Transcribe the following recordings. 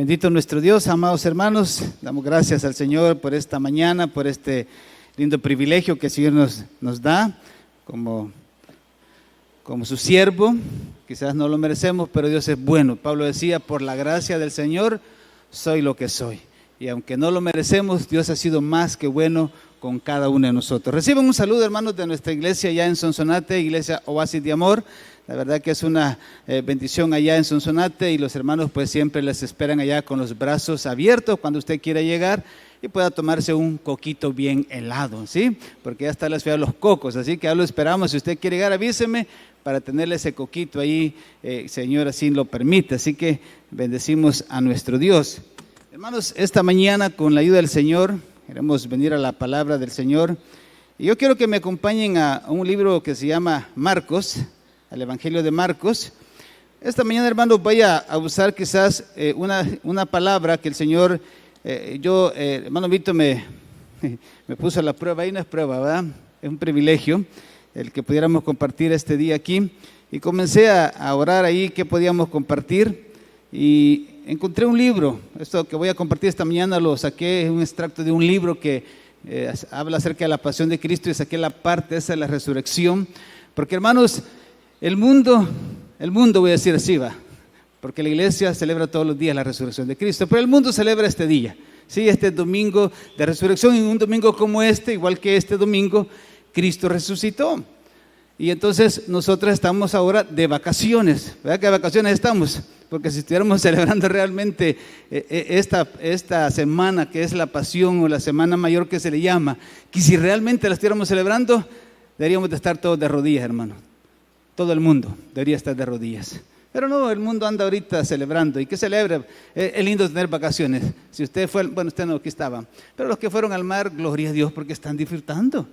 Bendito nuestro Dios, amados hermanos, damos gracias al Señor por esta mañana, por este lindo privilegio que el Señor nos da como su siervo. Quizás no lo merecemos, pero Dios es bueno. Pablo decía, por la gracia del Señor soy lo que soy. Y aunque no lo merecemos, Dios ha sido más que bueno con cada uno de nosotros. Reciban un saludo, hermanos, de nuestra iglesia allá en Sonsonate, Iglesia Oasis de Amor. La verdad que es una bendición allá en Sonsonate y los hermanos pues siempre les esperan allá con los brazos abiertos cuando usted quiera llegar y pueda tomarse un coquito bien helado, ¿sí? Porque ya está la ciudad de los cocos, así que ya lo esperamos. Si usted quiere llegar, avíseme para tenerle ese coquito ahí, Señor, así lo permite. Así que bendecimos a nuestro Dios. Hermanos, esta mañana con la ayuda del Señor queremos venir a la palabra del Señor. Y yo quiero que me acompañen a un libro que se llama Marcos, al Evangelio de Marcos. Esta mañana, hermanos, voy a usar quizás una palabra que el Señor, hermano Vito me puso a la prueba. Ahí no es prueba, ¿verdad? Es un privilegio el que pudiéramos compartir este día aquí. Y comencé a orar ahí qué podíamos compartir y encontré un libro. Esto que voy a compartir esta mañana lo saqué, es un extracto de un libro que habla acerca de la pasión de Cristo y saqué la parte esa de la resurrección. Porque, hermanos, el mundo voy a decir así, va, porque la iglesia celebra todos los días la resurrección de Cristo, pero el mundo celebra este día, sí, este domingo de resurrección. Y un domingo como este, igual que este domingo, Cristo resucitó. Y entonces nosotros estamos ahora de vacaciones, ¿verdad que de vacaciones estamos? Porque si estuviéramos celebrando realmente esta semana que es la pasión o la semana mayor que se le llama, que si realmente la estuviéramos celebrando, deberíamos de estar todos de rodillas, hermano. Todo el mundo debería estar de rodillas. Pero no, el mundo anda ahorita celebrando. ¿Y qué celebra? Es lindo tener vacaciones. Si usted fue, bueno, usted no, aquí estaba. Pero los que fueron al mar, gloria a Dios, porque están disfrutando.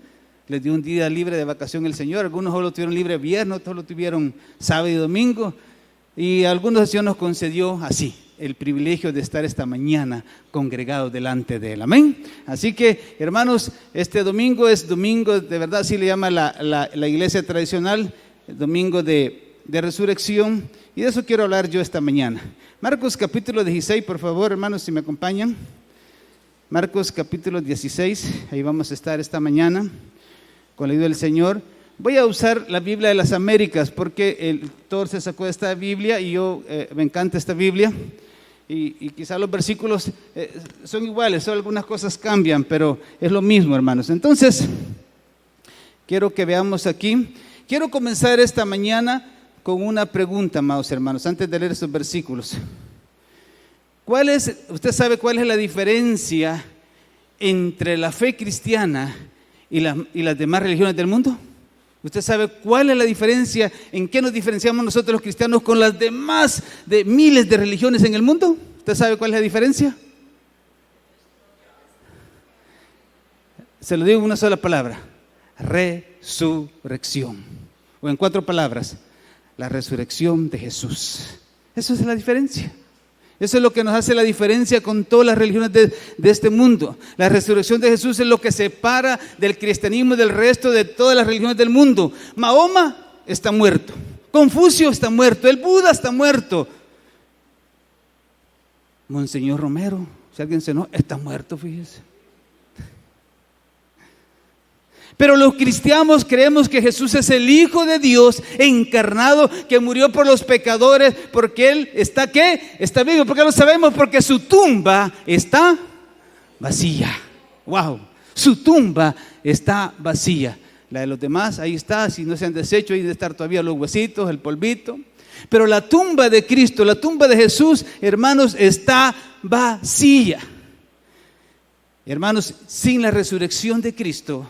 Les dio un día libre de vacación el Señor. Algunos solo tuvieron libre viernes, otros lo tuvieron sábado y domingo. Y a algunos el Señor nos concedió así el privilegio de estar esta mañana congregados delante de Él. Amén. Así que, hermanos, este domingo es domingo, de verdad, así le llama la iglesia tradicional, el domingo de resurrección, y de eso quiero hablar yo esta mañana. Marcos capítulo 16, por favor, hermanos, si me acompañan. Marcos capítulo 16, ahí vamos a estar esta mañana con la ayuda del Señor. Voy a usar la Biblia de las Américas porque el doctor se sacó de esta Biblia y yo me encanta esta Biblia. Y quizás los versículos son iguales, solo algunas cosas cambian, pero es lo mismo, hermanos. Entonces, quiero que veamos aquí. Quiero comenzar esta mañana con una pregunta, amados hermanos, antes de leer estos versículos. ¿Usted sabe cuál es la diferencia entre la fe cristiana y las demás religiones del mundo? ¿Usted sabe cuál es la diferencia? ¿En qué nos diferenciamos nosotros los cristianos con las demás de miles de religiones en el mundo? ¿Usted sabe cuál es la diferencia? Se lo digo en una sola palabra: resurrección. O en 4 palabras, la resurrección de Jesús. Eso es la diferencia. Eso es lo que nos hace la diferencia con todas las religiones de este mundo. La resurrección de Jesús es lo que separa del cristianismo del resto de todas las religiones del mundo. Mahoma está muerto, Confucio está muerto, el Buda está muerto, Monseñor Romero, si alguien se enoja, está muerto, fíjese. Pero los cristianos creemos que Jesús es el Hijo de Dios encarnado, que murió por los pecadores, porque Él está, ¿qué? Está vivo. ¿Por qué lo sabemos? Porque su tumba está vacía. ¡Wow! Su tumba está vacía. La de los demás, ahí está, si no se han deshecho, ahí debe estar todavía los huesitos, el polvito. Pero la tumba de Cristo, la tumba de Jesús, hermanos, está vacía. Hermanos, sin la resurrección de Cristo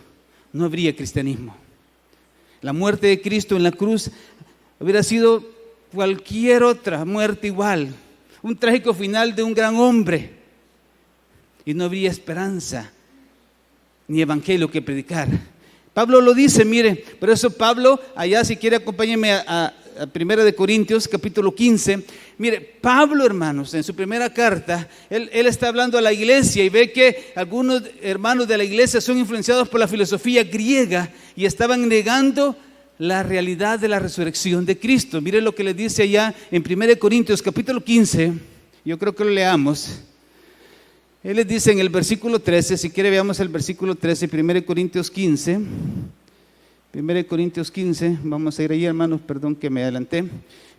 no habría cristianismo. La muerte de Cristo en la cruz hubiera sido cualquier otra muerte igual, un trágico final de un gran hombre, y no habría esperanza ni evangelio que predicar. Pablo lo dice, mire, por eso Pablo, allá si quiere acompáñenme a 1 Corintios capítulo 15. Mire, Pablo, hermanos, en su primera carta, él está hablando a la iglesia y ve que algunos hermanos de la iglesia son influenciados por la filosofía griega y estaban negando la realidad de la resurrección de Cristo. Mire lo que le dice allá en 1 Corintios capítulo 15 Yo creo que lo leamos. Él les dice en el versículo 13, si quiere veamos el versículo 13, 1 Corintios 15. 1 Corintios 15, vamos a ir ahí, hermanos, perdón que me adelanté.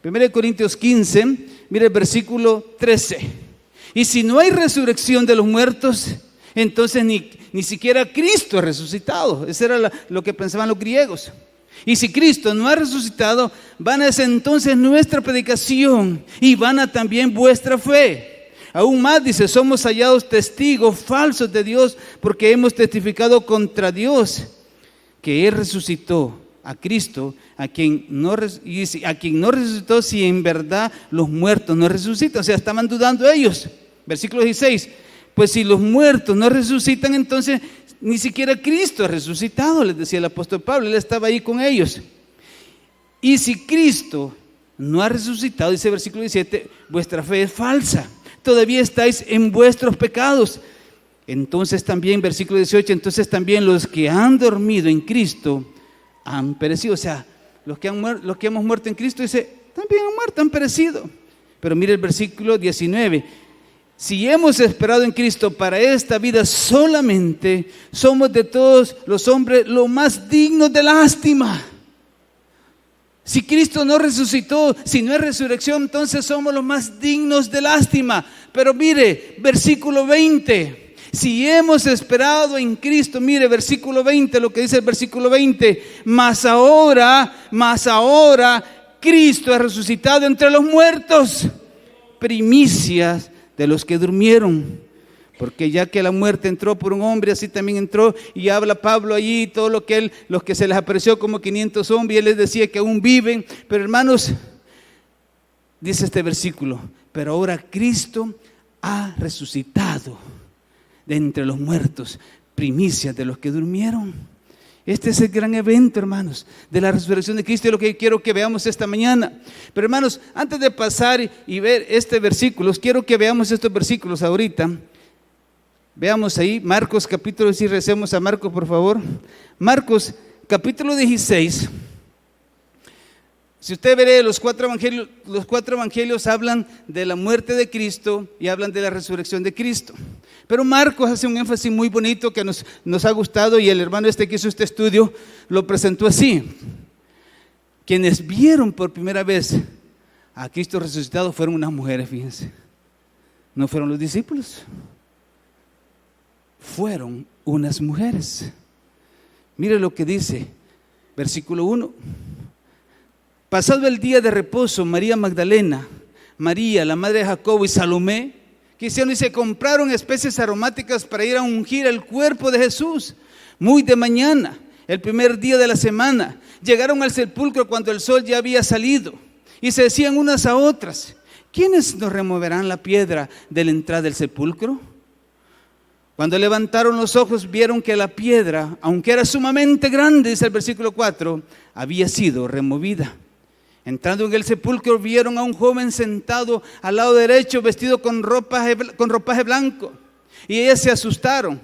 1 Corintios 15, mire el versículo 13. Y si no hay resurrección de los muertos, entonces ni siquiera Cristo ha resucitado. Eso era lo que pensaban los griegos. Y si Cristo no ha resucitado, vana es entonces nuestra predicación y vana también vuestra fe. Aún más dice, somos hallados testigos falsos de Dios porque hemos testificado contra Dios que Él resucitó a Cristo, a quien no resucitó, si en verdad los muertos no resucitan. O sea, estaban dudando ellos. Versículo 16, pues si los muertos no resucitan, entonces ni siquiera Cristo ha resucitado, les decía el apóstol Pablo, él estaba ahí con ellos. Y si Cristo no ha resucitado, dice el versículo 17, vuestra fe es falsa, todavía estáis en vuestros pecados. Entonces también, versículo 18, entonces también los que han dormido en Cristo han perecido. O sea, los que hemos muerto en Cristo, dice, también han muerto, han perecido. Pero mire el versículo 19, si hemos esperado en Cristo para esta vida solamente, somos de todos los hombres los más dignos de lástima. Si Cristo no resucitó, si no hay resurrección, entonces somos los más dignos de lástima. Pero mire, versículo 20, si hemos esperado en Cristo, mire versículo 20, lo que dice el versículo 20, mas ahora Cristo ha resucitado entre los muertos, primicias de los que durmieron. Porque ya que la muerte entró por un hombre, así también entró. Y habla Pablo allí, todo los que se les apareció como 500 hombres, y él les decía que aún viven. Pero hermanos, dice este versículo, pero ahora Cristo ha resucitado de entre los muertos, primicias de los que durmieron. Este es el gran evento, hermanos, de la resurrección de Cristo, y es lo que quiero que veamos esta mañana. Pero hermanos, antes de pasar y ver este versículo, quiero que veamos estos versículos ahorita. Veamos ahí, Marcos capítulo, si recemos a Marcos por favor. Marcos capítulo 16. Si usted ve los cuatro evangelios hablan de la muerte de Cristo y hablan de la resurrección de Cristo. Pero Marcos hace un énfasis muy bonito que nos ha gustado, y el hermano que hizo este estudio lo presentó así. Quienes vieron por primera vez a Cristo resucitado fueron unas mujeres, fíjense. No fueron los discípulos. Fueron unas mujeres. Mire lo que dice, versículo 1. Pasado el día de reposo, María Magdalena, María, la madre de Jacobo, y Salomé, que hicieron y se compraron especies aromáticas para ir a ungir el cuerpo de Jesús. Muy de mañana, el primer día de la semana, llegaron al sepulcro cuando el sol ya había salido, y se decían unas a otras, ¿quiénes nos removerán la piedra de la entrada del sepulcro? Cuando levantaron los ojos, vieron que la piedra, aunque era sumamente grande, dice el versículo 4, había sido removida. Entrando en el sepulcro, vieron a un joven sentado al lado derecho, vestido con ropaje blanco. Y ellas se asustaron.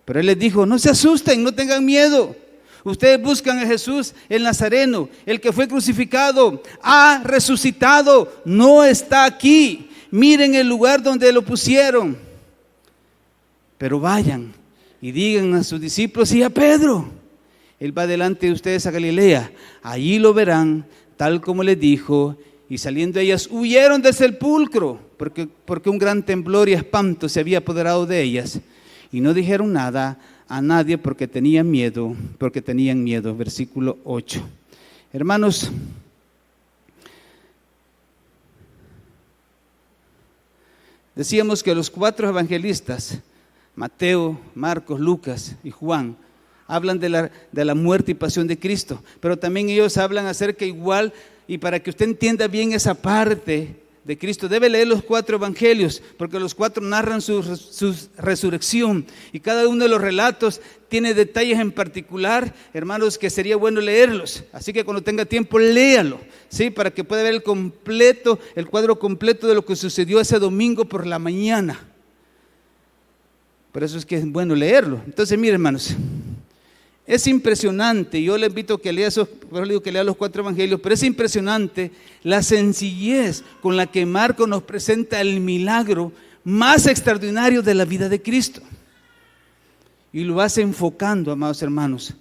Pero él les dijo, no se asusten, no tengan miedo. Ustedes buscan a Jesús el Nazareno, el que fue crucificado, ha resucitado, no está aquí. Miren el lugar donde lo pusieron. Pero vayan y digan a sus discípulos y a Pedro, él va delante de ustedes a Galilea, allí lo verán, tal como les dijo. Y saliendo ellas huyeron del sepulcro, porque un gran temblor y espanto se había apoderado de ellas, y no dijeron nada a nadie porque tenían miedo. Versículo 8. Hermanos, decíamos que los 4 evangelistas, Mateo, Marcos, Lucas y Juan, hablan de la muerte y pasión de Cristo, pero también ellos hablan acerca igual, y para que usted entienda bien esa parte de Cristo, debe leer los 4 evangelios, porque los 4 narran su resurrección, y cada uno de los relatos tiene detalles en particular, hermanos, que sería bueno leerlos. Así que cuando tenga tiempo, léalo, ¿sí? Para que pueda ver el cuadro completo de lo que sucedió ese domingo por la mañana. Por eso es que es bueno leerlo. Entonces, miren, hermanos, es impresionante. Yo le invito a que lea que lea los 4 evangelios, pero es impresionante la sencillez con la que Marcos nos presenta el milagro más extraordinario de la vida de Cristo. Y lo hace enfocando, amados hermanos,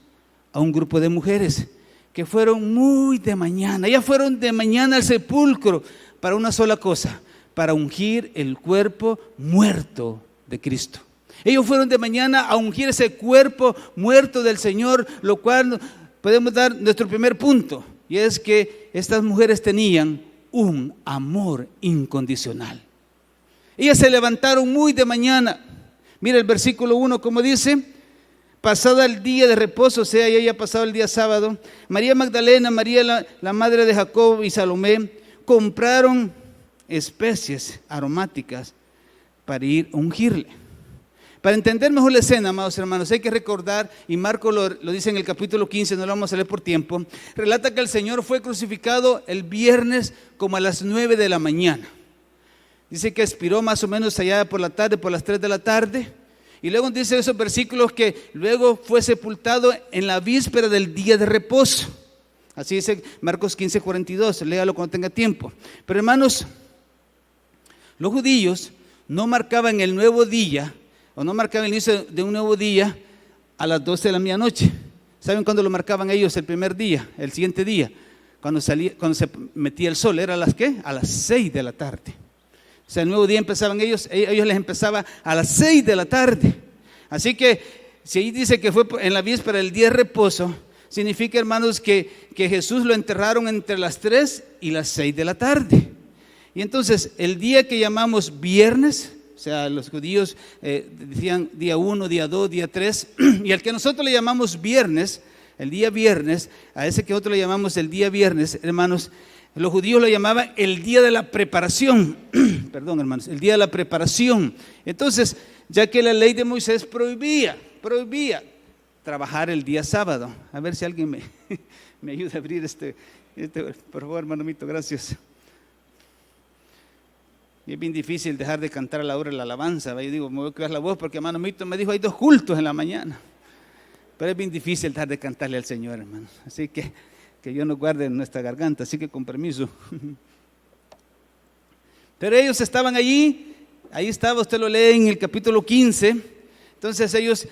a un grupo de mujeres que fueron muy de mañana. Ellas fueron de mañana al sepulcro para una sola cosa, para ungir el cuerpo muerto de Cristo. Ellos fueron de mañana a ungir ese cuerpo muerto del Señor, lo cual podemos dar nuestro primer punto, y es que estas mujeres tenían un amor incondicional. Ellas se levantaron muy de mañana. Mira el versículo 1 como dice: pasado el día de reposo, o sea, ya había pasado el día sábado, María Magdalena, María la madre de Jacob y Salomé compraron especies aromáticas para ir a ungirle. Para entender mejor la escena, amados hermanos, hay que recordar, y Marcos lo dice en el capítulo 15, no lo vamos a leer por tiempo, relata que el Señor fue crucificado el viernes como a las 9 de la mañana. Dice que expiró más o menos allá por la tarde, por las 3 de la tarde. Y luego dice esos versículos que luego fue sepultado en la víspera del día de reposo. Así dice Marcos 15:42, léalo cuando tenga tiempo. Pero hermanos, los judíos no marcaban el nuevo día, o no marcaban el inicio de un nuevo día a las 12 de la medianoche. ¿Saben cuándo lo marcaban ellos? El primer día, el siguiente día, cuando se metía el sol. ¿Era a las qué? A las 6 de la tarde. O sea, el nuevo día empezaban ellos les empezaba a las 6 de la tarde. Así que, si ahí dice que fue en la víspera del día de reposo, significa, hermanos, que Jesús lo enterraron entre las 3 y las 6 de la tarde. Y entonces, el día que llamamos viernes, o sea, los judíos decían día 1, día 2, día 3, y al que nosotros le llamamos viernes, el día viernes, a ese que nosotros le llamamos el día viernes, hermanos, los judíos lo llamaban el día de la preparación. Perdón, hermanos, el día de la preparación. Entonces, ya que la ley de Moisés prohibía trabajar el día sábado. A ver si alguien me ayuda a abrir este, por favor, hermano Mito, gracias. Y es bien difícil dejar de cantar a la hora de la alabanza. Yo digo, me voy a cuidar la voz porque hermano Mito me dijo, hay 2 cultos en la mañana. Pero es bien difícil dejar de cantarle al Señor, hermanos. Así que Dios nos guarde en nuestra garganta, así que con permiso. Pero ellos estaban allí, ahí estaba, usted lo lee en el capítulo 15. Entonces ellos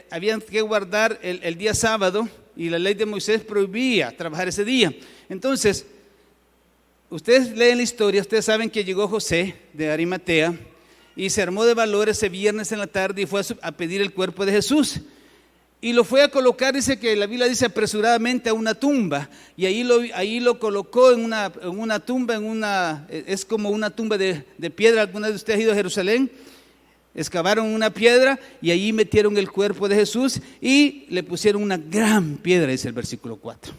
habían que guardar el día sábado, y la ley de Moisés prohibía trabajar ese día. Entonces, ustedes leen la historia, ustedes saben que llegó José de Arimatea y se armó de valor ese viernes en la tarde y fue a pedir el cuerpo de Jesús. Y lo fue a colocar, dice que la Biblia dice apresuradamente, a una tumba. Y ahí lo colocó en una tumba, es como una tumba de piedra. ¿Alguna de ustedes ha ido a Jerusalén? Excavaron una piedra y ahí metieron el cuerpo de Jesús y le pusieron una gran piedra, dice el versículo 4.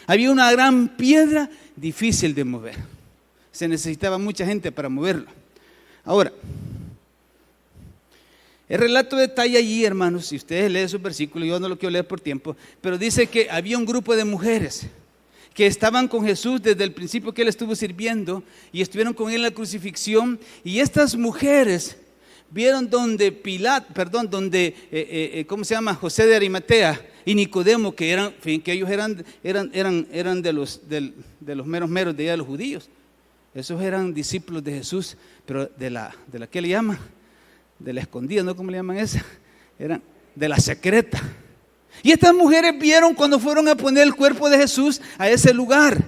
Había una gran piedra difícil de mover. Se necesitaba mucha gente para moverlo. Ahora, el relato detalla allí, hermanos, si ustedes leen esos versículos, yo no lo quiero leer por tiempo, pero dice que había un grupo de mujeres que estaban con Jesús desde el principio que Él estuvo sirviendo y estuvieron con Él en la crucifixión, y estas mujeres vieron donde José de Arimatea y Nicodemo, que ellos eran de los meros de allá de los judíos. Esos eran discípulos de Jesús, pero de la ¿qué le llaman? De la escondida, ¿no? ¿Cómo le llaman esa? Eran de la secreta. Y estas mujeres vieron cuando fueron a poner el cuerpo de Jesús a ese lugar.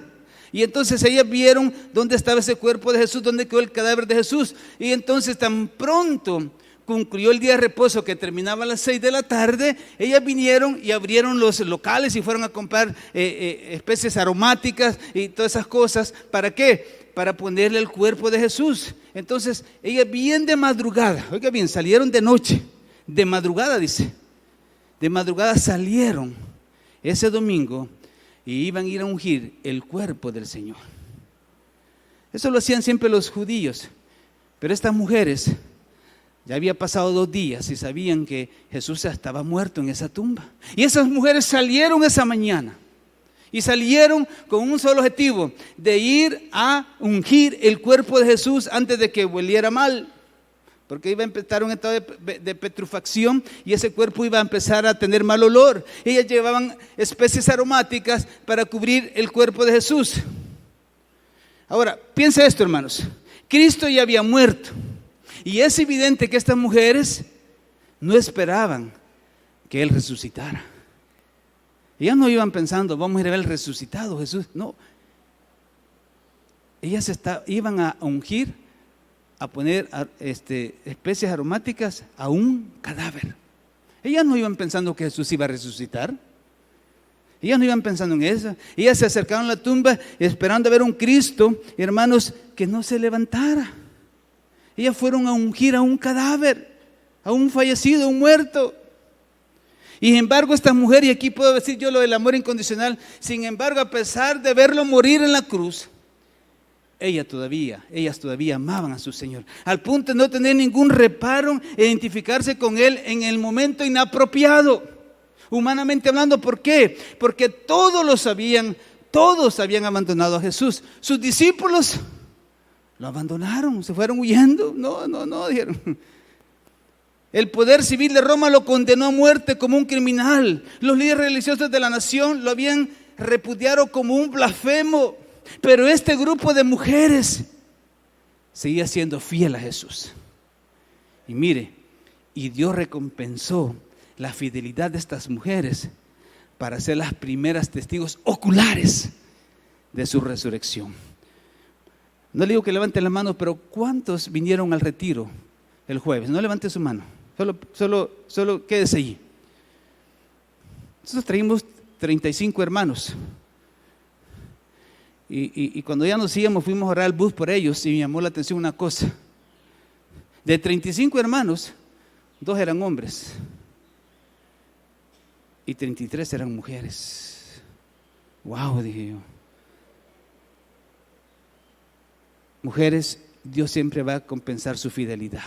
Y entonces ellas vieron dónde estaba ese cuerpo de Jesús, dónde quedó el cadáver de Jesús. Y entonces tan pronto concluyó el día de reposo, que terminaba a las 6 de la tarde, ellas vinieron y abrieron los locales y fueron a comprar especies aromáticas y todas esas cosas. ¿Para qué? Para ponerle el cuerpo de Jesús. Entonces ellas bien de madrugada, oiga bien, salieron de noche, de madrugada dice, de madrugada salieron ese domingo y iban a ir a ungir el cuerpo del Señor. Eso lo hacían siempre los judíos, pero estas mujeres ya había pasado 2 días y sabían que Jesús estaba muerto en esa tumba. Y esas mujeres salieron esa mañana y salieron con un solo objetivo, de ir a ungir el cuerpo de Jesús antes de que hueliera mal. porque iba a empezar un estado de putrefacción y ese cuerpo iba a empezar a tener mal olor. Ellas llevaban especies aromáticas para cubrir el cuerpo de Jesús. Ahora, piensa esto, hermanos. Cristo ya había muerto y es evidente que estas mujeres no esperaban que Él resucitara. Ellas no iban pensando, vamos a ir a ver el resucitado Jesús. No. Ellas iban a ungir, a poner especies aromáticas a un cadáver. Ellas no iban pensando que Jesús iba a resucitar. Ellas no iban pensando en eso. Ellas se acercaron a la tumba esperando a ver un Cristo, hermanos, que no se levantara. Ellas fueron a ungir a un cadáver, a un fallecido, a un muerto. Y sin embargo esta mujer, y aquí puedo decir yo lo del amor incondicional, sin embargo a pesar de verlo morir en la cruz, ellas todavía amaban a su Señor, al punto de no tener ningún reparo en identificarse con Él en el momento inapropiado, humanamente hablando. ¿Por qué? Porque todos habían abandonado a Jesús. Sus discípulos lo abandonaron, se fueron huyendo. No, dijeron. El poder civil de Roma lo condenó a muerte como un criminal. Los líderes religiosos de la nación lo habían repudiado como un blasfemo. Pero este grupo de mujeres seguía siendo fiel a Jesús. Y mire, y Dios recompensó la fidelidad de estas mujeres para ser las primeras testigos oculares de su resurrección. No le digo que levante la mano, pero ¿cuántos vinieron al retiro el jueves? No levante su mano. Solo quédese allí. Nosotros traímos 35 hermanos. Y cuando ya nos íbamos, fuimos a orar al bus por ellos y me llamó la atención una cosa. De 35 hermanos, 2 eran hombres y 33 eran mujeres. Wow, dije yo. Mujeres, Dios siempre va a compensar su fidelidad.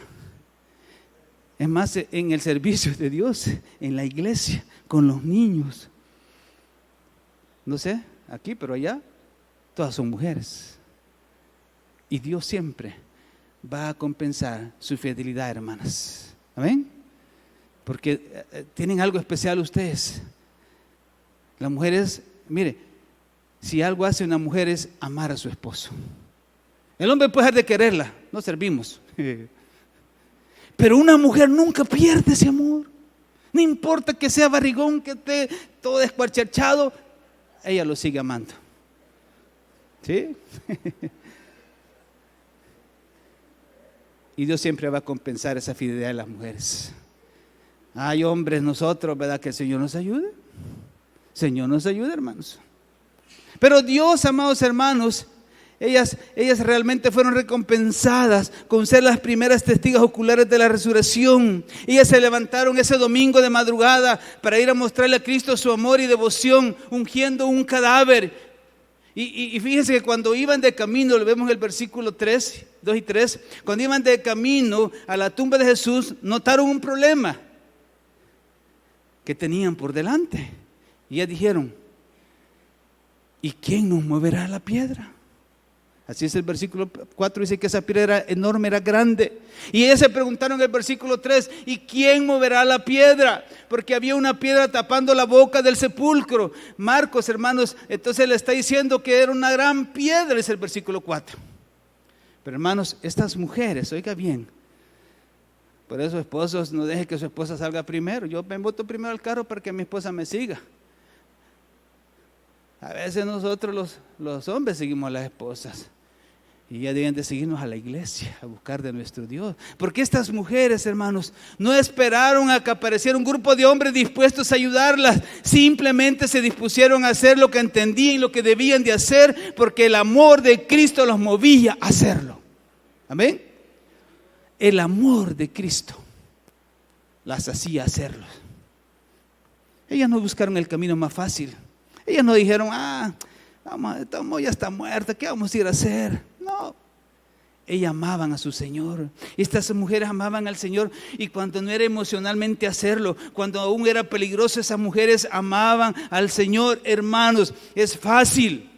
Es más, en el servicio de Dios, en la iglesia, con los niños. No sé, aquí, pero allá, todas son mujeres. Y Dios siempre va a compensar su fidelidad, hermanas. ¿Amén? Porque tienen algo especial ustedes. Las mujeres, mire, si algo hace una mujer es amar a su esposo. El hombre puede dejar de quererla, no servimos. Pero una mujer nunca pierde ese amor. No importa que sea barrigón, que esté todo descuarchachado, ella lo sigue amando. ¿Sí? Y Dios siempre va a compensar esa fidelidad de las mujeres. Hay hombres nosotros, ¿verdad? Que el Señor nos ayude. Señor nos ayude, hermanos. Pero Dios, amados hermanos, ellas realmente fueron recompensadas con ser las primeras testigos oculares de la resurrección. Ellas se levantaron ese domingo de madrugada para ir a mostrarle a Cristo su amor y devoción, ungiendo un cadáver. Y fíjense que cuando iban de camino, lo vemos en el versículo 2 y 3, cuando iban de camino a la tumba de Jesús, notaron un problema que tenían por delante. Y ellas dijeron: ¿y quién nos moverá la piedra? Así es el versículo 4, dice que esa piedra era enorme, era grande. Y ellas se preguntaron en el versículo 3, ¿y quién moverá la piedra? Porque había una piedra tapando la boca del sepulcro. Marcos, hermanos, entonces le está diciendo que era una gran piedra, es el versículo 4. Pero hermanos, estas mujeres, oiga bien, por eso esposos, no deje que su esposa salga primero. Yo me boto primero al carro para que mi esposa me siga. A veces nosotros los hombres seguimos a las esposas. Y ya deben de seguirnos a la iglesia, a buscar de nuestro Dios. Porque estas mujeres, hermanos, no esperaron a que apareciera un grupo de hombres dispuestos a ayudarlas. Simplemente se dispusieron a hacer lo que entendían y lo que debían de hacer, porque el amor de Cristo los movía a hacerlo. Amén. El amor de Cristo las hacía hacerlo. Ellas no buscaron el camino más fácil. Ellas no dijeron: vamos, ya está muerta, ¿qué vamos a ir a hacer? No, ellas amaban a su Señor. Estas mujeres amaban al Señor, y cuando no era emocionalmente hacerlo, cuando aún era peligroso, esas mujeres amaban al Señor. Hermanos, es fácil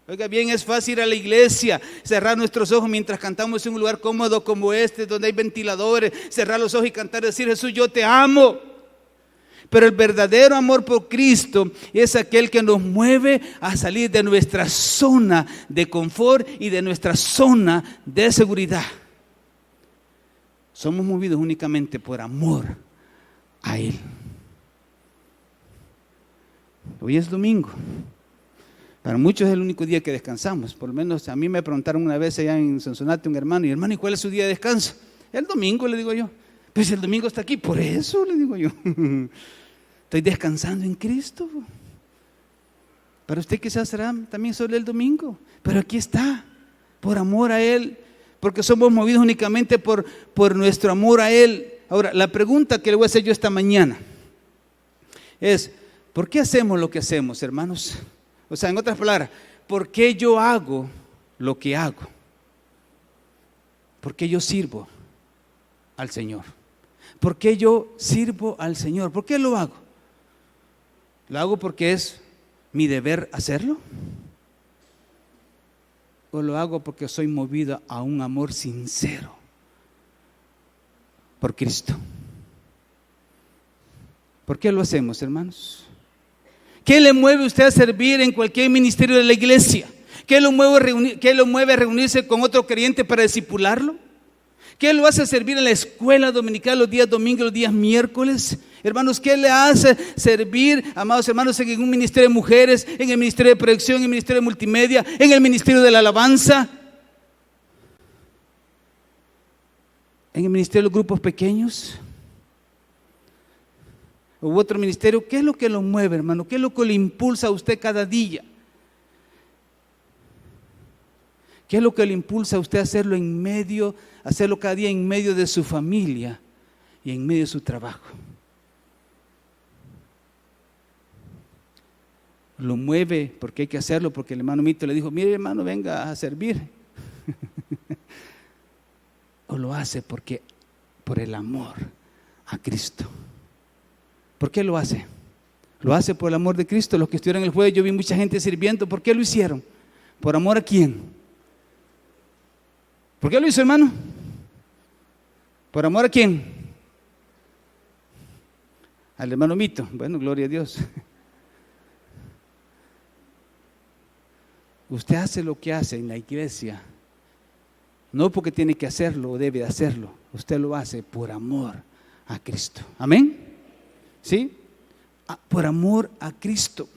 Oiga bien, es fácil ir a la iglesia, cerrar nuestros ojos mientras cantamos en un lugar cómodo como este, donde hay ventiladores, cerrar los ojos y cantar y decir: Jesús, yo te amo. Pero el verdadero amor por Cristo es aquel que nos mueve a salir de nuestra zona de confort y de nuestra zona de seguridad. Somos movidos únicamente por amor a Él. Hoy es domingo. Para muchos es el único día que descansamos. Por lo menos a mí me preguntaron una vez allá en Sonsonate un hermano: y hermano, ¿y cuál es su día de descanso? El domingo, le digo yo. Pues el domingo está aquí, por eso le digo yo. Estoy descansando en Cristo. Para usted quizás será también solo el domingo, pero aquí está, por amor a Él, porque somos movidos únicamente por nuestro amor a Él. Ahora, la pregunta que le voy a hacer yo esta mañana es: ¿por qué hacemos lo que hacemos, hermanos? O sea, en otras palabras, ¿por qué yo hago lo que hago? ¿Por qué yo sirvo al Señor? ¿Por qué yo sirvo al Señor? ¿Por qué lo hago? ¿Lo hago porque es mi deber hacerlo? ¿O lo hago porque soy movido a un amor sincero por Cristo? ¿Por qué lo hacemos, hermanos? ¿Qué le mueve a usted a servir en cualquier ministerio de la iglesia? ¿Qué lo mueve a reunirse con otro creyente para discipularlo? ¿Qué lo hace servir en la escuela dominical los días domingos, los días miércoles? Hermanos, ¿qué le hace servir, amados hermanos, en un ministerio de mujeres, en el ministerio de proyección, en el ministerio de multimedia, en el ministerio de la alabanza, en el ministerio de los grupos pequeños? ¿U otro ministerio? ¿Qué es lo que lo mueve, hermano? ¿Qué es lo que le impulsa a usted cada día? ¿Qué es lo que le impulsa a usted a hacerlo cada día en medio de su familia y en medio de su trabajo? Lo mueve porque hay que hacerlo, porque el hermano Mito le dijo: mire, hermano, venga a servir. O lo hace por el amor a Cristo. ¿Por qué lo hace? Lo hace por el amor de Cristo. Los que estuvieron el jueves, yo vi mucha gente sirviendo. ¿Por qué lo hicieron? ¿Por amor a quién? ¿Por qué lo hizo, hermano? ¿Por amor a quién? Al hermano Mito. Bueno, gloria a Dios. Usted hace lo que hace en la iglesia, no porque tiene que hacerlo o debe hacerlo. Usted lo hace por amor a Cristo. ¿Amén? ¿Sí? Por amor a Cristo.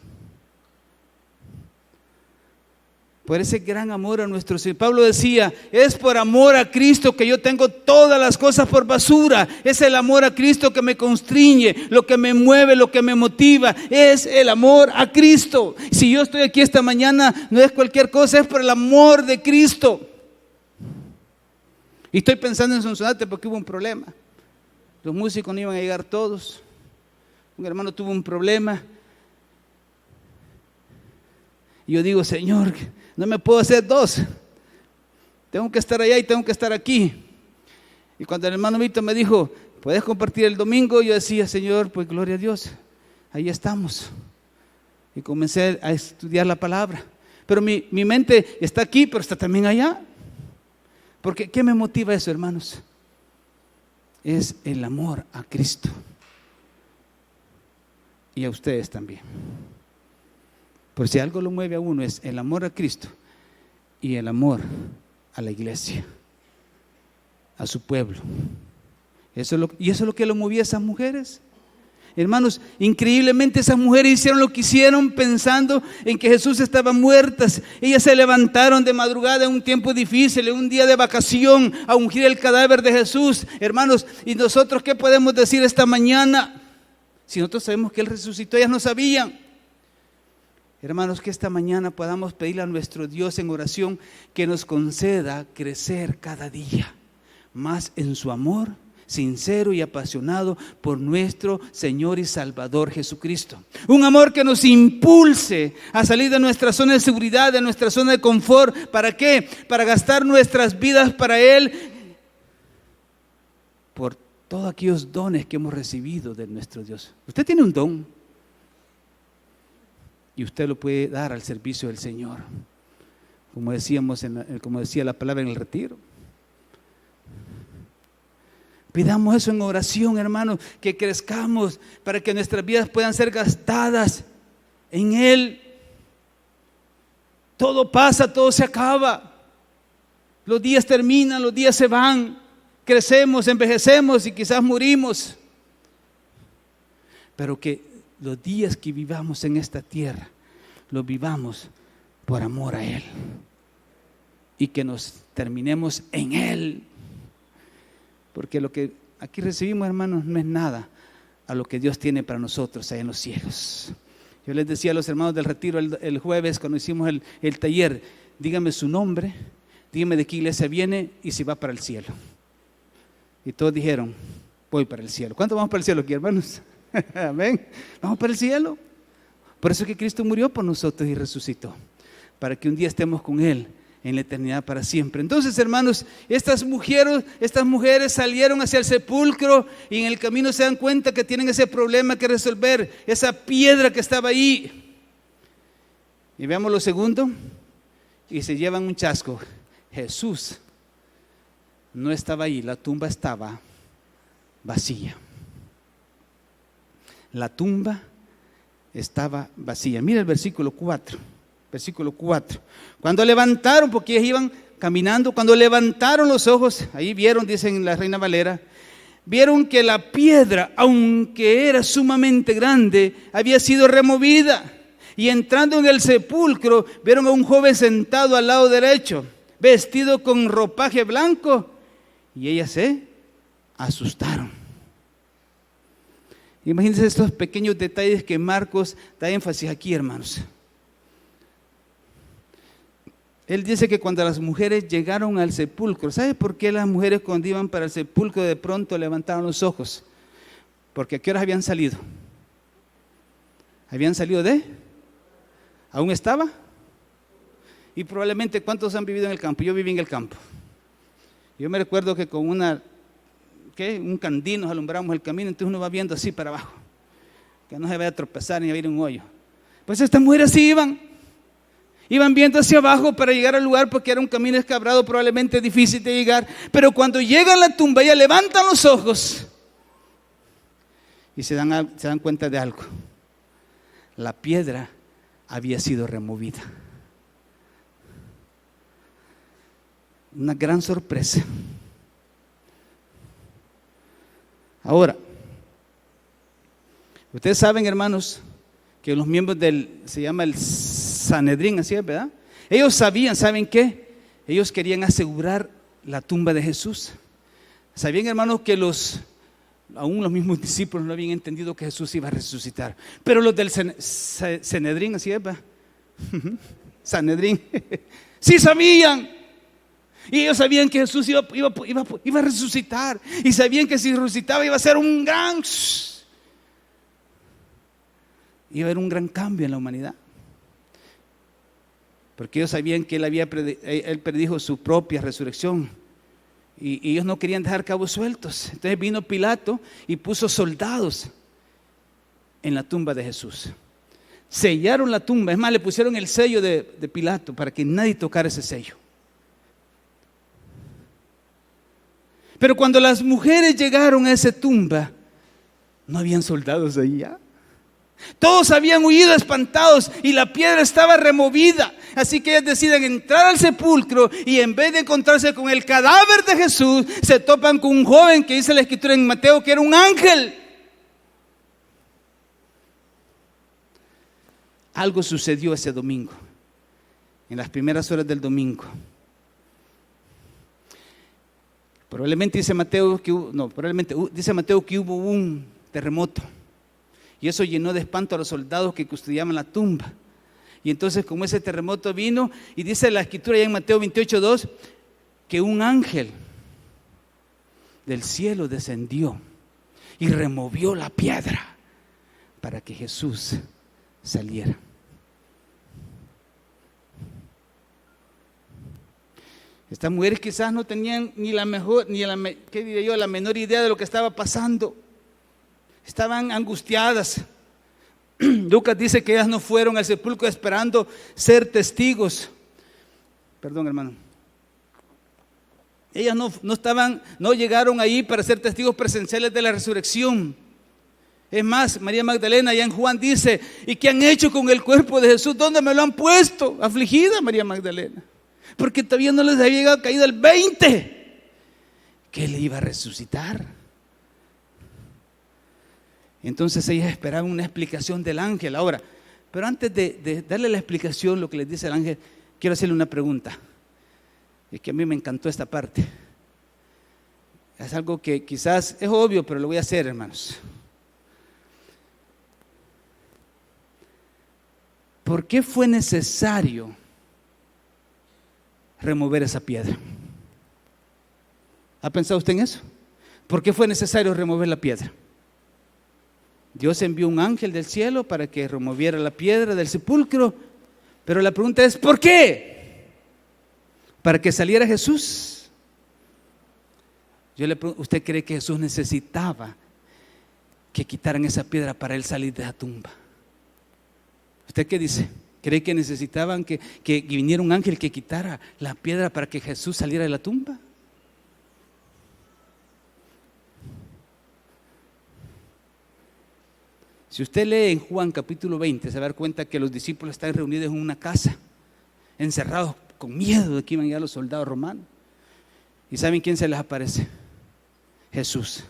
Por ese gran amor a nuestro Señor. Pablo decía: es por amor a Cristo que yo tengo todas las cosas por basura. Es el amor a Cristo que me constriñe, lo que me mueve, lo que me motiva. Es el amor a Cristo. Si yo estoy aquí esta mañana, no es cualquier cosa, es por el amor de Cristo. Y estoy pensando en Sonsonate porque hubo un problema. Los músicos no iban a llegar todos. Un hermano tuvo un problema. Y yo digo: Señor, no me puedo hacer dos. Tengo que estar allá y tengo que estar aquí. Y cuando el hermano Víctor me dijo: ¿puedes compartir el domingo? Yo decía: Señor, pues gloria a Dios, ahí estamos. Y comencé a estudiar la palabra. Pero mi mente está aquí, pero está también allá. Porque ¿qué me motiva eso, hermanos? Es el amor a Cristo. Y a ustedes también. Por si algo lo mueve a uno, es el amor a Cristo y el amor a la iglesia, a su pueblo. Y eso es lo que lo movía a esas mujeres. Hermanos, increíblemente esas mujeres hicieron lo que hicieron pensando en que Jesús estaba muerto. Ellas se levantaron de madrugada en un tiempo difícil, en un día de vacación, a ungir el cadáver de Jesús. Hermanos, ¿y nosotros qué podemos decir esta mañana? Si nosotros sabemos que Él resucitó, ellas no sabían. Hermanos, que esta mañana podamos pedirle a nuestro Dios en oración que nos conceda crecer cada día más en su amor sincero y apasionado por nuestro Señor y Salvador Jesucristo. Un amor que nos impulse a salir de nuestra zona de seguridad, de nuestra zona de confort. ¿Para qué? Para gastar nuestras vidas para Él, por todos aquellos dones que hemos recibido de nuestro Dios. Usted tiene un don y usted lo puede dar al servicio del Señor. como decíamos, como decía la palabra en el retiro. Pidamos eso en oración, hermanos, que crezcamos para que nuestras vidas puedan ser gastadas en Él. Todo pasa, todo se acaba. Los días terminan, los días se van. Crecemos, envejecemos y quizás morimos. Pero que los días que vivamos en esta tierra, los vivamos por amor a Él. Y que nos terminemos en Él. Porque lo que aquí recibimos, hermanos, no es nada a lo que Dios tiene para nosotros allá en los cielos. Yo les decía a los hermanos del retiro el jueves cuando hicimos el taller, dígame su nombre, dígame de qué iglesia viene y si va para el cielo. Y todos dijeron, voy para el cielo. ¿Cuántos vamos para el cielo aquí, hermanos? Amén. Vamos para el cielo. Por eso es que Cristo murió por nosotros y resucitó, para que un día estemos con Él en la eternidad para siempre. Entonces, hermanos, estas mujeres salieron hacia el sepulcro y en el camino se dan cuenta que tienen ese problema que resolver, esa piedra que estaba ahí. Y veamos lo segundo, y se llevan un chasco. Jesús no estaba ahí, la tumba estaba vacía. La tumba estaba vacía. Mira el versículo 4. Versículo 4. Cuando levantaron, porque ellos iban caminando, cuando levantaron los ojos, ahí vieron, dicen en la Reina Valera, vieron que la piedra, aunque era sumamente grande, había sido removida. Y entrando en el sepulcro, vieron a un joven sentado al lado derecho, vestido con ropaje blanco, y ellas se asustaron. Imagínense estos pequeños detalles que Marcos da énfasis aquí, hermanos. Él dice que cuando las mujeres llegaron al sepulcro, ¿sabe por qué las mujeres cuando iban para el sepulcro de pronto levantaron los ojos? Porque ¿a qué horas habían salido? ¿Habían salido de? ¿Aún estaba? Y probablemente, ¿cuántos han vivido en el campo? Yo viví en el campo. Yo me recuerdo que con un candil nos alumbramos el camino, entonces uno va viendo así para abajo, que no se vaya a tropezar ni a ir un hoyo. Pues estas mujeres sí iban viendo hacia abajo para llegar al lugar porque era un camino escabrado, probablemente difícil de llegar. Pero cuando llegan a la tumba, ellas levantan los ojos y se dan cuenta de algo. La piedra había sido removida. Una gran sorpresa. Ahora, ustedes saben, hermanos, que los miembros se llama el Sanedrín, así es, ¿verdad? Ellos ¿saben qué? Ellos querían asegurar la tumba de Jesús. Sabían, hermanos, que aún los mismos discípulos no habían entendido que Jesús iba a resucitar. Pero los del Sanedrín, así es, ¿verdad? Sanedrín, sí sabían. Y ellos sabían que Jesús iba a resucitar. Y sabían que si resucitaba iba a ser iba a haber un gran cambio en la humanidad. Porque ellos sabían que Él predijo su propia resurrección. Y ellos no querían dejar cabos sueltos. Entonces vino Pilato y puso soldados en la tumba de Jesús. Sellaron la tumba. Es más, le pusieron el sello de Pilato para que nadie tocara ese sello. Pero cuando las mujeres llegaron a esa tumba, no habían soldados ahí ya. Todos habían huido espantados y la piedra estaba removida. Así que ellas deciden entrar al sepulcro y en vez de encontrarse con el cadáver de Jesús, se topan con un joven que dice la escritura en Mateo que era un ángel. Algo sucedió ese domingo, en las primeras horas del domingo. Probablemente dice Mateo que hubo un terremoto. Y eso llenó de espanto a los soldados que custodiaban la tumba. Y entonces, como ese terremoto vino, y dice la escritura ya en Mateo 28:2, que un ángel del cielo descendió y removió la piedra para que Jesús saliera. Estas mujeres quizás no tenían la menor idea de lo que estaba pasando. Estaban angustiadas. Lucas dice que ellas no fueron al sepulcro esperando ser testigos. Perdón, hermano. Ellas no llegaron ahí para ser testigos presenciales de la resurrección. Es más, María Magdalena allá en Juan dice: ¿y qué han hecho con el cuerpo de Jesús? ¿Dónde me lo han puesto? Afligida María Magdalena, porque todavía no les había caído el 20 que Él iba a resucitar. Entonces ellas esperaban una explicación del ángel. Ahora, pero antes de darle la explicación, lo que les dice el ángel, quiero hacerle una pregunta. Es que a mí me encantó esta parte. Es algo que quizás es obvio, pero lo voy a hacer, hermanos. ¿Por qué fue necesario remover esa piedra? ¿Ha pensado usted en eso? ¿Por qué fue necesario remover la piedra? Dios envió un ángel del cielo para que removiera la piedra del sepulcro, pero la pregunta es: ¿por qué? ¿Para que saliera Jesús? Yo le pregunto, ¿usted cree que Jesús necesitaba que quitaran esa piedra para Él salir de la tumba? ¿Usted qué dice? ¿Cree que necesitaban que viniera un ángel que quitara la piedra para que Jesús saliera de la tumba? Si usted lee en Juan capítulo 20, se va a dar cuenta que los discípulos están reunidos en una casa, encerrados con miedo de que iban a llegar los soldados romanos. ¿Y saben quién se les aparece? Jesús.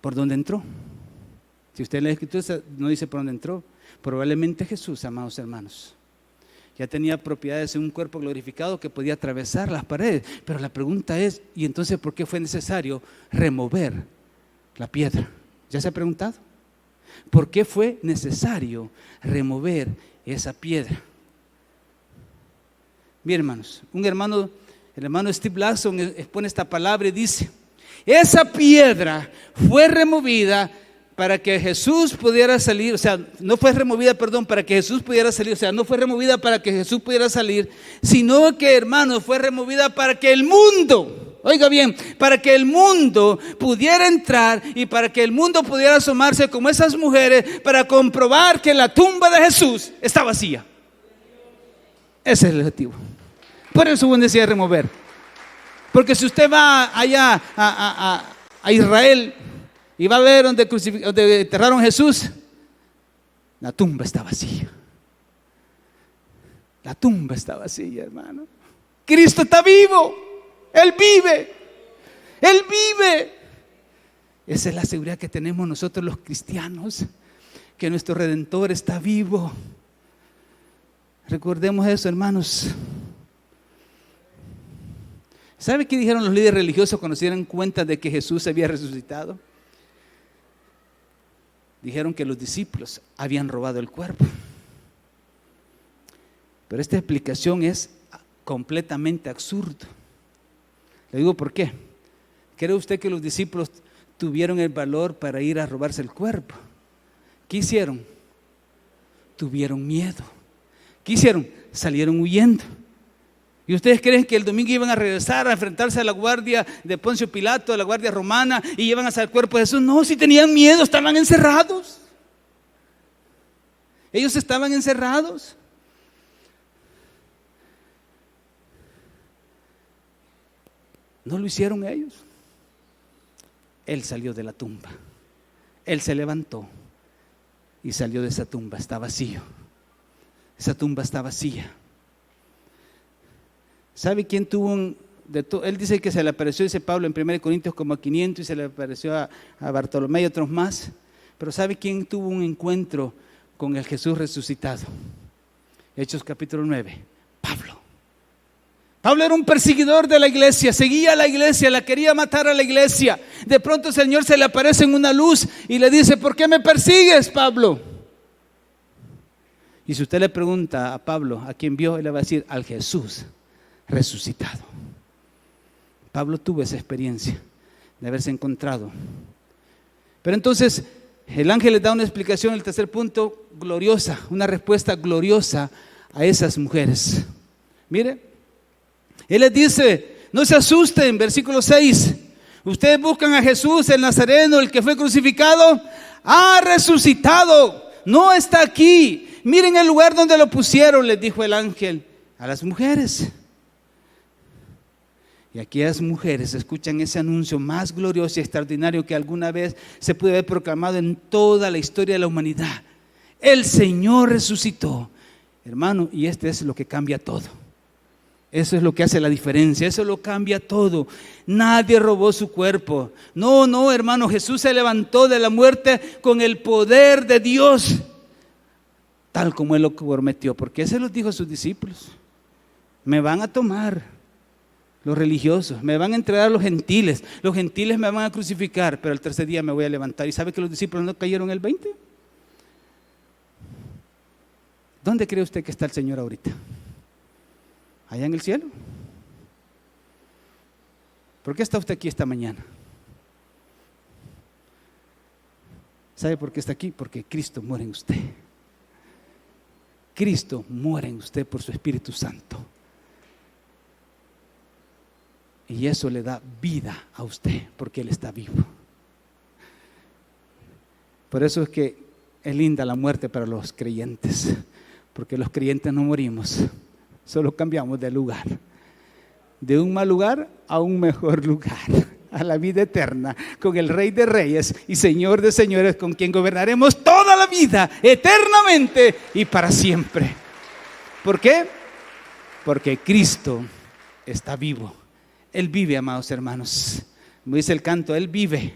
¿Por dónde entró? Si usted lee la escritura, no dice por dónde entró. Probablemente Jesús, amados hermanos, ya tenía propiedades en un cuerpo glorificado que podía atravesar las paredes. Pero la pregunta es: ¿y entonces por qué fue necesario remover la piedra? ¿Ya se ha preguntado? ¿Por qué fue necesario remover esa piedra? Bien, hermanos, el hermano Steve Lawson expone esta palabra y dice: esa piedra fue removida para que Jesús pudiera salir, no fue removida para que Jesús pudiera salir, no fue removida para que Jesús pudiera salir, sino que, hermanos, fue removida para que el mundo, oiga bien, para que el mundo pudiera entrar y para que el mundo pudiera asomarse como esas mujeres para comprobar que la tumba de Jesús está vacía. Ese es el objetivo. Por eso Juan decía remover. Porque si usted va allá a Israel y va a ver donde enterraron a Jesús, la tumba está vacía. La tumba está vacía, hermano. Cristo está vivo. Él vive. Él vive. Esa es la seguridad que tenemos nosotros los cristianos, que nuestro Redentor está vivo. Recordemos eso, hermanos. ¿Sabe qué dijeron los líderes religiosos cuando se dieron cuenta de que Jesús había resucitado? Dijeron que los discípulos habían robado el cuerpo. Pero esta explicación es completamente absurda. Le digo por qué. ¿Cree usted que los discípulos tuvieron el valor para ir a robarse el cuerpo? ¿Qué hicieron? Tuvieron miedo. ¿Qué hicieron? Salieron huyendo. ¿Y ustedes creen que el domingo iban a regresar a enfrentarse a la guardia de Poncio Pilato, a la guardia romana, y iban hasta el cuerpo de Jesús? No, si tenían miedo, estaban encerrados. Ellos estaban encerrados. No lo hicieron ellos. Él salió de la tumba. Él se levantó y salió de esa tumba. Está vacío. Esa tumba está vacía. ¿Sabe quién tuvo él dice que se le apareció, dice Pablo en 1 Corintios, como a 500, y se le apareció a Bartolomé y otros más? Pero ¿sabe quién tuvo un encuentro con el Jesús resucitado? Hechos capítulo 9, Pablo. Pablo era un perseguidor de la iglesia, seguía a la iglesia, la quería matar a la iglesia. De pronto el Señor se le aparece en una luz y le dice: ¿por qué me persigues, Pablo? Y si usted le pregunta a Pablo a quién vio, él le va a decir: al Jesús resucitado. Pablo tuvo esa experiencia de haberse encontrado. Pero entonces el ángel le da una explicación, el tercer punto, gloriosa, una respuesta gloriosa a esas mujeres. Mire, él les dice: no se asusten, versículo 6. Ustedes buscan a Jesús el Nazareno, el que fue crucificado. Ha resucitado, no está aquí. Miren el lugar donde lo pusieron, les dijo el ángel. a las mujeres. Y aquellas mujeres escuchan ese anuncio más glorioso y extraordinario que alguna vez se puede haber proclamado en toda la historia de la humanidad. El Señor resucitó, hermano, y es lo que cambia todo. Eso es lo que hace la diferencia, eso lo cambia todo. Nadie robó su cuerpo. No, hermano, Jesús se levantó de la muerte con el poder de Dios, tal como Él lo prometió, porque Él se los dijo a sus discípulos: me van a tomar los religiosos, me van a entregar a los gentiles me van a crucificar, pero el tercer día me voy a levantar. ¿Y sabe que los discípulos no cayeron el 20? ¿Dónde cree usted que está el Señor ahorita? ¿Allá en el cielo? ¿Por qué está usted aquí esta mañana? ¿Sabe por qué está aquí? Porque Cristo muere en usted. Cristo muere en usted por su Espíritu Santo. Y eso le da vida a usted, porque Él está vivo. Por eso es que es linda la muerte para los creyentes, porque los creyentes no morimos, solo cambiamos de lugar, de un mal lugar a un mejor lugar, a la vida eterna, con el Rey de Reyes y Señor de Señores, con quien gobernaremos toda la vida, eternamente y para siempre. ¿Por qué? Porque Cristo está vivo. Él vive, amados hermanos. Como dice el canto, Él vive.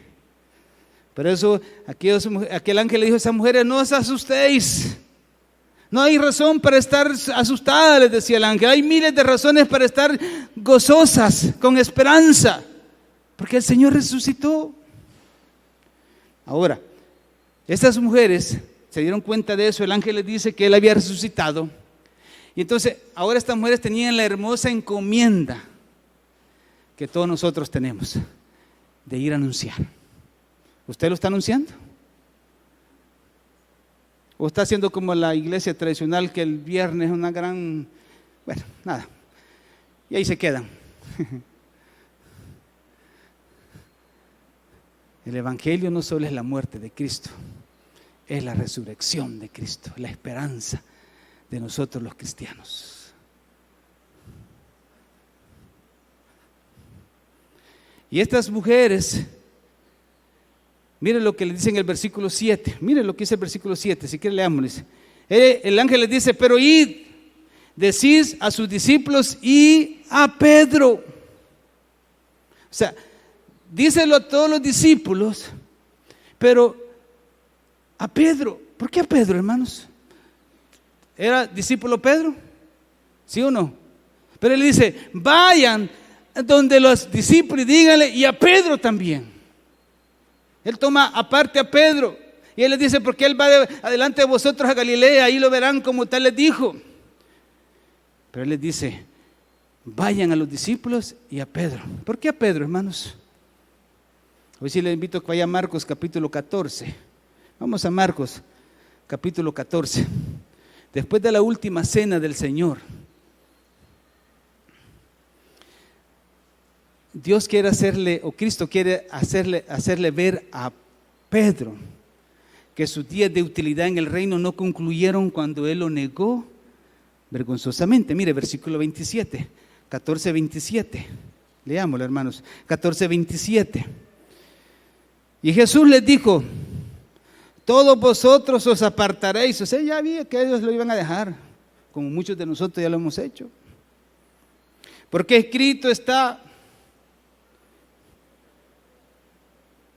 Por eso aquel ángel le dijo a esas mujeres: no os asustéis. No hay razón para estar asustadas, les decía el ángel. Hay miles de razones para estar gozosas, con esperanza, porque el Señor resucitó. Ahora, estas mujeres se dieron cuenta de eso. El ángel les dice que Él había resucitado. Y entonces, ahora estas mujeres tenían la hermosa encomienda que todos nosotros tenemos, de ir a anunciar. ¿Usted lo está anunciando? ¿O está haciendo como la iglesia tradicional, que el viernes es una gran... Bueno, nada, y ahí se quedan? El evangelio no solo es la muerte de Cristo, es la resurrección de Cristo, la esperanza de nosotros los cristianos. Y estas mujeres, miren lo que le dice en el versículo 7. Miren lo que dice el versículo 7, si quieren leámoslo. El ángel les dice: pero id, decís a sus discípulos y a Pedro. O sea, díselo a todos los discípulos, pero a Pedro. ¿Por qué a Pedro, hermanos? ¿Era discípulo Pedro? ¿Sí o no? Pero él dice: vayan donde los discípulos y díganle, y a Pedro también. Él toma aparte a Pedro y él les dice: porque Él va adelante de vosotros a Galilea, ahí lo verán como tal les dijo. Pero Él les dice: vayan a los discípulos y a Pedro. ¿Por qué a Pedro, hermanos? Hoy sí les invito a que vaya a Marcos capítulo 14. Vamos a Marcos capítulo 14. Después de la última cena del Señor, Dios quiere hacerle, o Cristo quiere hacerle ver a Pedro que sus días de utilidad en el reino no concluyeron cuando él lo negó vergonzosamente. Mire, versículo 27, 14:27. Leámoslo, hermanos. 14:27. Y Jesús les dijo: todos vosotros os apartaréis. O sea, ya había que ellos lo iban a dejar, como muchos de nosotros ya lo hemos hecho. Porque escrito está: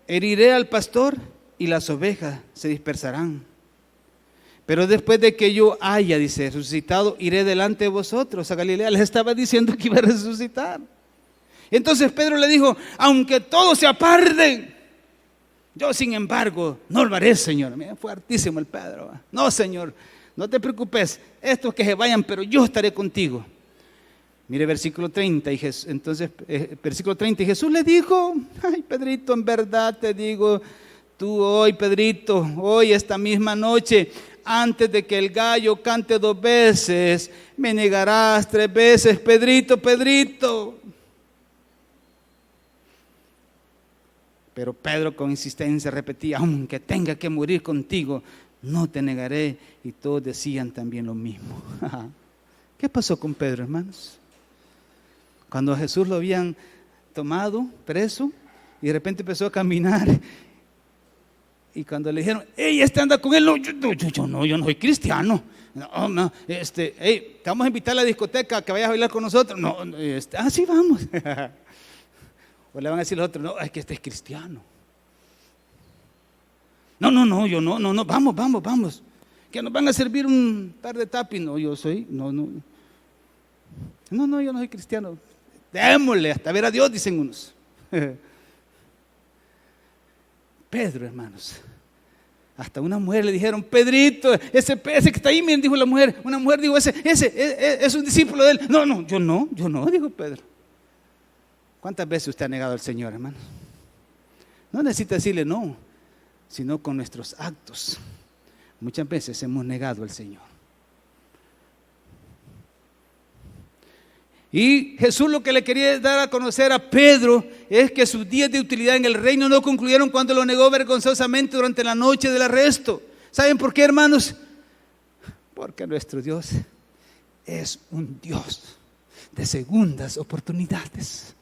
heriré al pastor y las ovejas se dispersarán. Pero después de que yo haya, dice, resucitado, iré delante de vosotros a Galilea. Les estaba diciendo que iba a resucitar. Entonces Pedro le dijo: aunque todos se aparten, yo sin embargo no lo haré, Señor. Mira, fue hartísimo el Pedro. No, Señor, no te preocupes, estos que se vayan, pero yo estaré contigo. Mire versículo 30, versículo 30, y Jesús le dijo: ay, Pedrito, en verdad te digo, tú hoy, Pedrito, hoy esta misma noche, antes de que el gallo cante 2 veces, me negarás 3 veces, Pedrito, Pedrito. Pero Pedro con insistencia repetía: aunque tenga que morir contigo, no te negaré. Y todos decían también lo mismo. ¿Qué pasó con Pedro, hermanos? Cuando a Jesús lo habían tomado preso y de repente empezó a caminar, y cuando le dijeron, hey, anda con él, yo no soy cristiano. No, hey, te vamos a invitar a la discoteca que vayas a bailar con nosotros. No, sí vamos. O le van a decir los otros, no, es que este es cristiano. No, yo no, vamos. Que nos van a servir un par de tapis. No, yo no, yo no soy cristiano. Démosle hasta ver a Dios, dicen unos. Pedro, hermanos, hasta una mujer le dijeron, Pedrito, ese que está ahí, miren, dijo la mujer. Una mujer dijo, ese es un discípulo de él. No, yo no, dijo Pedro. ¿Cuántas veces usted ha negado al Señor, hermano? No necesita decirle no, sino con nuestros actos. Muchas veces hemos negado al Señor. Y Jesús lo que le quería dar a conocer a Pedro es que sus días de utilidad en el reino no concluyeron cuando lo negó vergonzosamente durante la noche del arresto. ¿Saben por qué, hermanos? Porque nuestro Dios es un Dios de segundas oportunidades.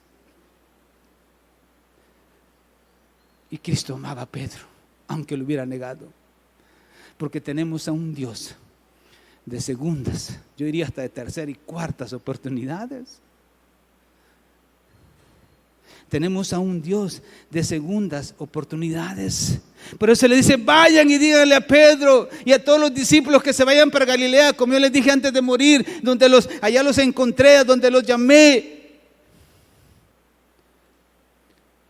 Y Cristo amaba a Pedro, aunque lo hubiera negado, porque tenemos a un Dios de segundas, yo diría hasta de terceras y cuartas oportunidades. Tenemos a un Dios de segundas oportunidades. Por eso le dice, vayan y díganle a Pedro y a todos los discípulos que se vayan para Galilea, como yo les dije antes de morir, allá los encontré, donde los llamé,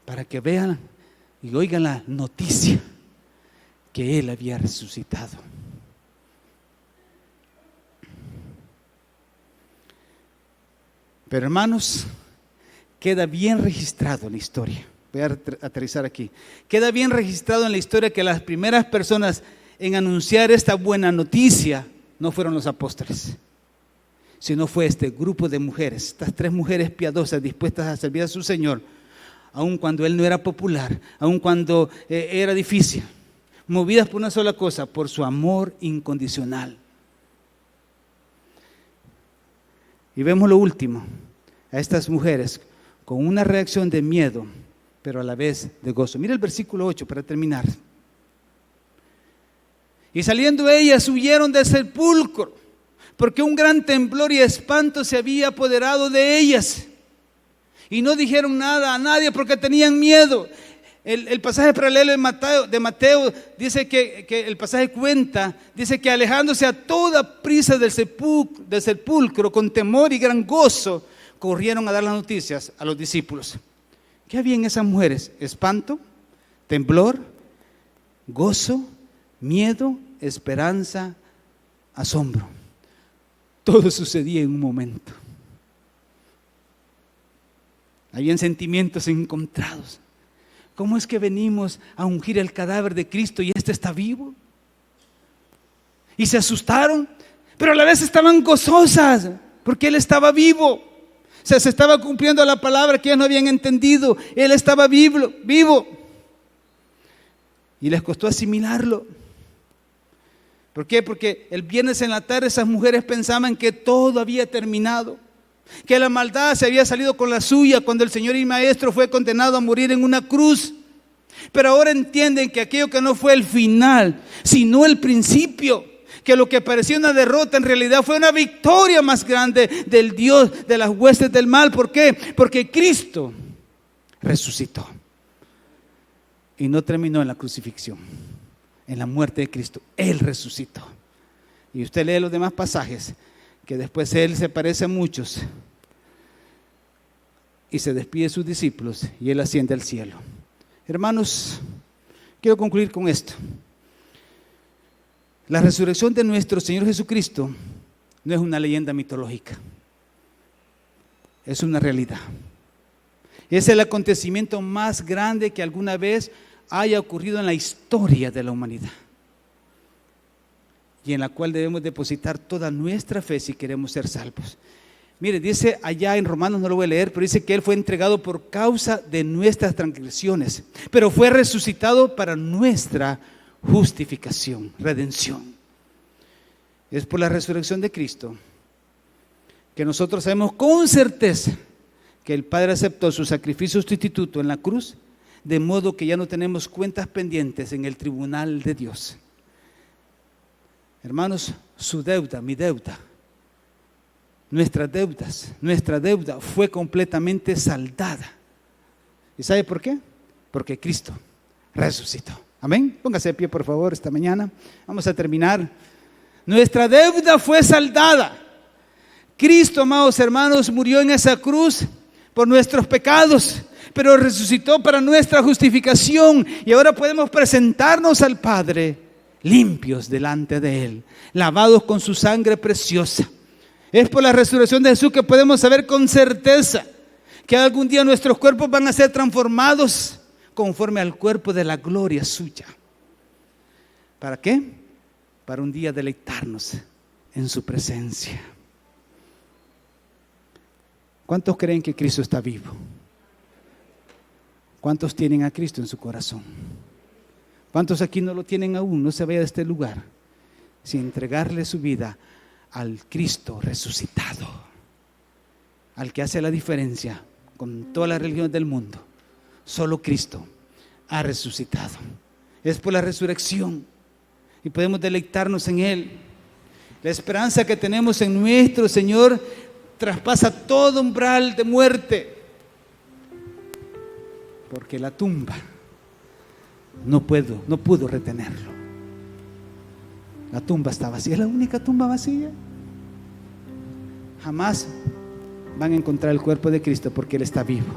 para que vean y oigan la noticia que Él había resucitado. Pero, hermanos, queda bien registrado en la historia. Voy a aterrizar aquí. Queda bien registrado en la historia que las primeras personas en anunciar esta buena noticia no fueron los apóstoles, sino fue este grupo de mujeres, estas 3 mujeres piadosas dispuestas a servir a su Señor, aun cuando Él no era popular, aun cuando era difícil, movidas por una sola cosa, por su amor incondicional. Y vemos lo último, a estas mujeres con una reacción de miedo, pero a la vez de gozo. Mira el versículo 8 para terminar. Y saliendo ellas huyeron del sepulcro, porque un gran temblor y espanto se había apoderado de ellas. Y no dijeron nada a nadie porque tenían miedo. El pasaje paralelo de Mateo dice que el pasaje cuenta, dice que alejándose a toda prisa del sepulcro, con temor y gran gozo, corrieron a dar las noticias a los discípulos. ¿Qué había en esas mujeres? Espanto, temblor, gozo, miedo, esperanza, asombro. Todo sucedía en un momento. Habían sentimientos encontrados. ¿Cómo es que venimos a ungir el cadáver de Cristo y este está vivo? Y se asustaron, pero a la vez estaban gozosas porque Él estaba vivo. O sea, se estaba cumpliendo la palabra que ellos no habían entendido. Él estaba vivo. Y les costó asimilarlo. ¿Por qué? Porque el viernes en la tarde esas mujeres pensaban que todo había terminado, que la maldad se había salido con la suya cuando el Señor y Maestro fue condenado a morir en una cruz. Pero ahora entienden que aquello que no fue el final, sino el principio, que lo que parecía una derrota en realidad fue una victoria más grande del Dios de las huestes del mal. ¿Por qué? Porque Cristo resucitó y no terminó en la crucifixión, en la muerte de Cristo. Él resucitó. Y usted lee los demás pasajes, que después Él se parece a muchos y se despide de sus discípulos y Él asciende al cielo. Hermanos, quiero concluir con esto. La resurrección de nuestro Señor Jesucristo no es una leyenda mitológica, es una realidad. Es el acontecimiento más grande que alguna vez haya ocurrido en la historia de la humanidad, y en la cual debemos depositar toda nuestra fe si queremos ser salvos. Mire, dice allá en Romanos, no lo voy a leer, pero dice que Él fue entregado por causa de nuestras transgresiones, pero fue resucitado para nuestra justificación, redención. Es por la resurrección de Cristo que nosotros sabemos con certeza que el Padre aceptó su sacrificio sustituto en la cruz, de modo que ya no tenemos cuentas pendientes en el tribunal de Dios. Hermanos, su deuda, mi deuda, nuestra deuda fue completamente saldada. ¿Y sabe por qué? Porque Cristo resucitó. Amén. Póngase de pie, por favor, esta mañana. Vamos a terminar. Nuestra deuda fue saldada. Cristo, amados hermanos, murió en esa cruz por nuestros pecados, pero resucitó para nuestra justificación, y ahora podemos presentarnos al Padre limpios delante de Él, lavados con su sangre preciosa. Es por la resurrección de Jesús que podemos saber con certeza que algún día nuestros cuerpos van a ser transformados conforme al cuerpo de la gloria suya. ¿Para qué? Para un día deleitarnos en su presencia. ¿Cuántos creen que Cristo está vivo? ¿Cuántos tienen a Cristo en su corazón? ¿Cuántos aquí no lo tienen aún? No se vaya de este lugar sin entregarle su vida al Cristo resucitado, al que hace la diferencia con todas las religiones del mundo. Solo Cristo ha resucitado. Es por la resurrección y podemos deleitarnos en Él. La esperanza que tenemos en nuestro Señor traspasa todo umbral de muerte, porque la tumba no pudo retenerlo. La tumba está vacía, es la única tumba vacía. Jamás van a encontrar el cuerpo de Cristo, porque Él está vivo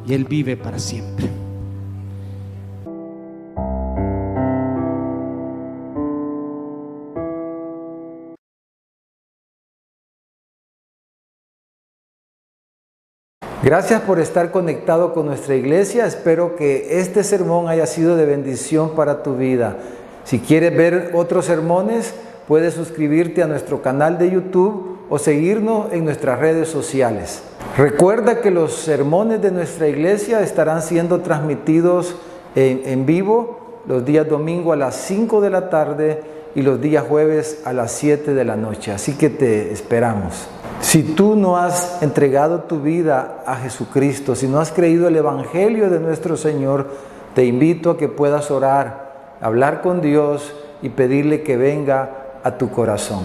y Él vive para siempre. Gracias por estar conectado con nuestra iglesia. Espero que este sermón haya sido de bendición para tu vida. Si quieres ver otros sermones, puedes suscribirte a nuestro canal de YouTube o seguirnos en nuestras redes sociales. Recuerda que los sermones de nuestra iglesia estarán siendo transmitidos en vivo los días domingo a las 5 de la tarde y los días jueves a las 7 de la noche. Así que te esperamos. Si tú no has entregado tu vida a Jesucristo, si no has creído el Evangelio de nuestro Señor, te invito a que puedas orar, hablar con Dios y pedirle que venga a tu corazón.